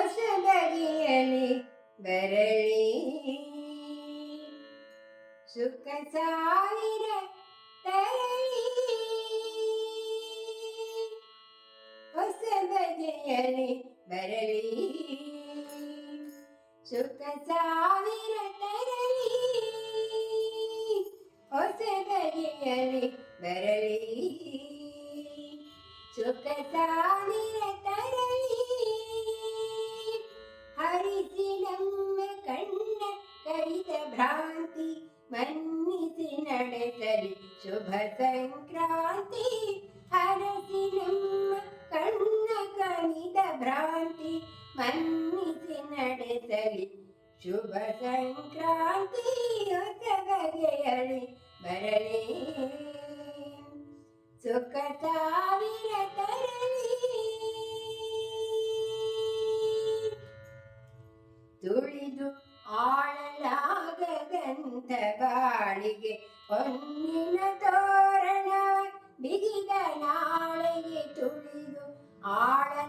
ಹೊಸ ಬಗೆಯಲಿ ಬರಲಿ ಸುಖ ಸಾವಿರ ತರಲಿ ಹೊಸ ಬಗೆಯಲಿ ಬರಲಿ ಸುಖ ಸಾವಿರ ತರಲಿ ಹೊಸ ಬಗೆಯಲಿ ಬರಲಿ ಸುಖ ಸಾವಿರ ತರಲಿ ಹರಿಸಿ ನಮ್ಮ ಕಣ್ಣ ಕರಿದ ಭ್ರಾಂತಿ ಮನ್ನಿಸಿ ನಡೆಸಲಿ ಶುಭ ಸಂಕ್ರಾಂತಿ ಹರಸಿ ನಮ್ಮ ಕಣ್ಣ ಕರಿದ ಭ್ರಾಂತಿ ಮನ್ನಿಸಿ ನಡೆಸಲಿ ಶುಭ ಸಂಕ್ರಾಂತಿ ಹೊಸ ಬಗೆಯಲಿ ಬರಲಿ ಸುಖ ಸಾವಿರ ತರಲಿ ತುಳಿದು ಆಳಲಾಗದಂತ ಬಾಳಿಗೆ ಹೊನ್ನಿನ ತೋರಣ ಬಿಗಿದ ನಾಳೆಗೆ ತುಳಿದು ಆಳಲಾಗದಂತ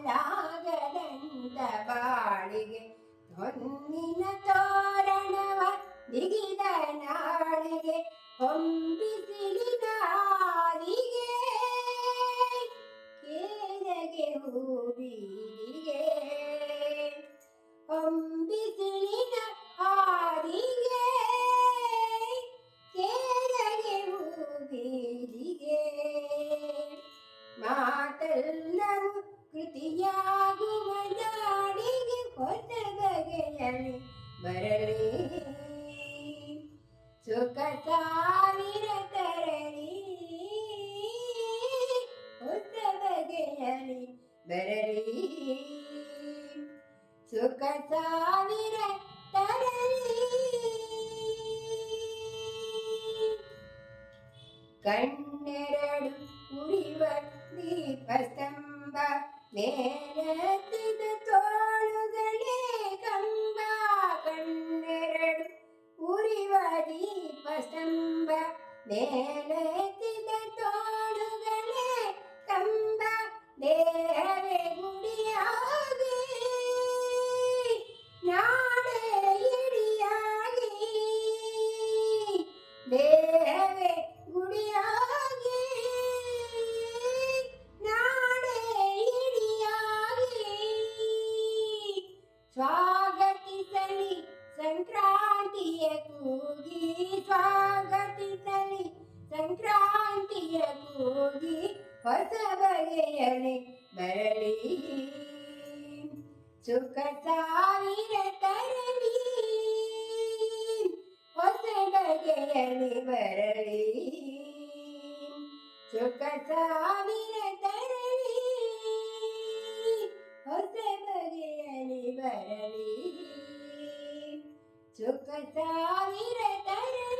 ಬಾಳಿಗೆ ಹೊನ್ನಿನ ತೋರಣವ ಬಿಗಿದ ನಾಳೆಗೆ ಹೊಂಬಿಸಿಲಿದ ಹಾದಿಗೆ ಕೇರಗೆ ಹೂಬೀರಿಗೆ ಹೊಂಬಿಸಿಲಿದ ಹಾದಿಗೆ ಕೇರಗೆ ಹೂಬೀರಿಗೆ ಮಾತೆಲ್ಲವೂ ಕೃತಿಯಾಗುವ ನಾಡಿಗೆ ಹೊಸ ಬಗೆಯಲಿ ಬರಲಿ ಸುಖ ಸಾವಿರ ತರಲಿ ಹೊಸ ಬಗೆಯಲಿ ಬರಲಿ ಸುಖ ಸಾವಿರ ತರಲಿ ಕಣ್ಣೆರಡು ಉರಿವ ದೀಪಸ್ತಂಭ ಮೇಲೆತ್ತಿದ ತೋಳುಗಳೇ ಕಂಬ ಕಣ್ಣೆರಡು ಉರಿವ ದೀಪಸ್ತಂಭ ಮೇಲೆತ್ತಿದ ತೋಳುಗಳೇ ಕಂಬ ದೇಹವೇ ಗುಡಿಯಾಗಿ ನಾಡೇ ಇಡಿಯಾಗಿ ದೇಹವೇ ಗುಡಿಯಾಗಿ ನಾಡೇ ಇಡಿಯಾಗಿ ಸ್ವಾಗತಿಸಲಿ ಸಂಕ್ರಾಂತಿಯ ಕೂಗಿ ಸ್ವಾಗತಿಸಲಿ ಸಂಕ್ರಾಂತಿಯ ಕೂಗಿ ಹೊಸ ಬಗೆಯಲಿ ಬರಲಿ ಸುಖ ಸಾವಿರ ತರಲಿ ಹೊಸ ಬಗೆಯಲಿ ಬರಲಿ ಸುಖ ಸಾವಿರ ತರಲಿ ಹೊಸ ಬಗೆಯಲಿ ಬರಲಿ ಸುಖ ಸಾವಿರ ತರಲಿ